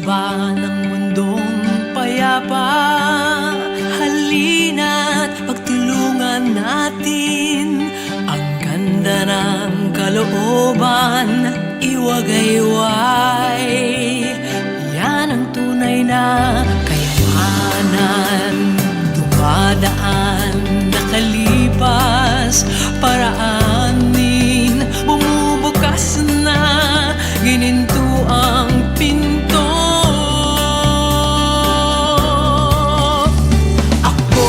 ba ng mundong payapa? Halina't pagtulungan natin ang ganda ng kalooban, iwagayway. Yan ang tunay na kayamanan, dumadaan, nakalipas, paraanin, bumubukas na, gininto ang pinto. Ako,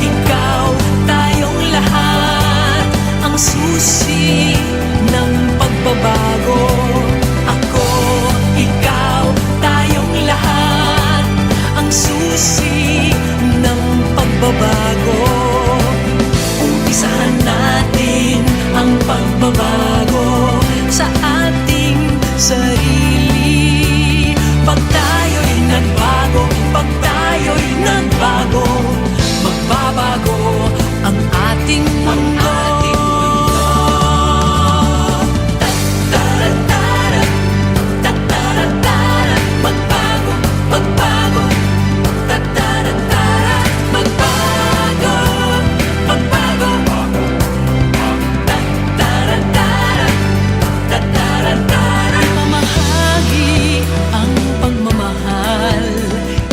ikaw, tayong lahat, ang susi ng pagbabago. Ako, ikaw, tayong lahat, ang susi ng pagbabago. Umpisahan natin ang pagbabago sa ating sarili. Pag tayo'y nagbago, pag tayo'y nagbago, magbabago ang ating mundo. Ta-ta-ra-ta-ra, ta-ta-ra-ta-ra, magbago, magbago, ta-ta-ra-ta-ra, magbago, magbago, ta-ta-ra-ta-ra, ta-ta-ra-ta-ra. Ipamahagi ang pagmamahal,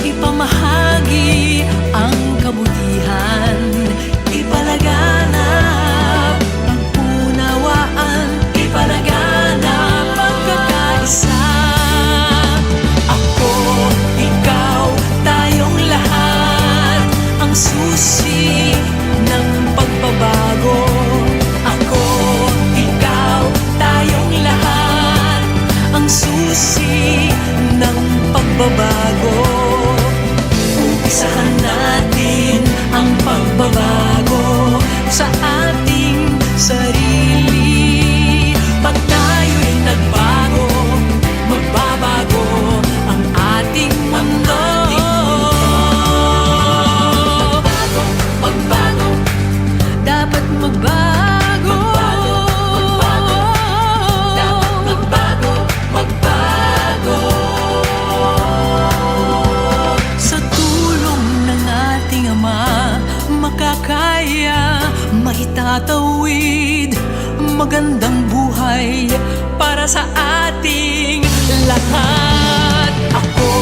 ipamahagi ang kabutihan, ipalaganap ang unawaan, ipalaganap ang kakaisa. Ako, ikaw, tayong lahat, ang susi ng pagbabago. Ako, ikaw, tayong lahat, ang susi ng pagbabago. Umpisahan natin ang pagbabago sa ating sarili. Pag tayo'y nagbago, magbabago ang ating mundo. Magbago, magbago, dapat magbago. Magbago, dapat magbago, magbago. Sa tulong ng ating Ama, makakaya, maitatawid magandang buhay para sa ating lahat. Ako,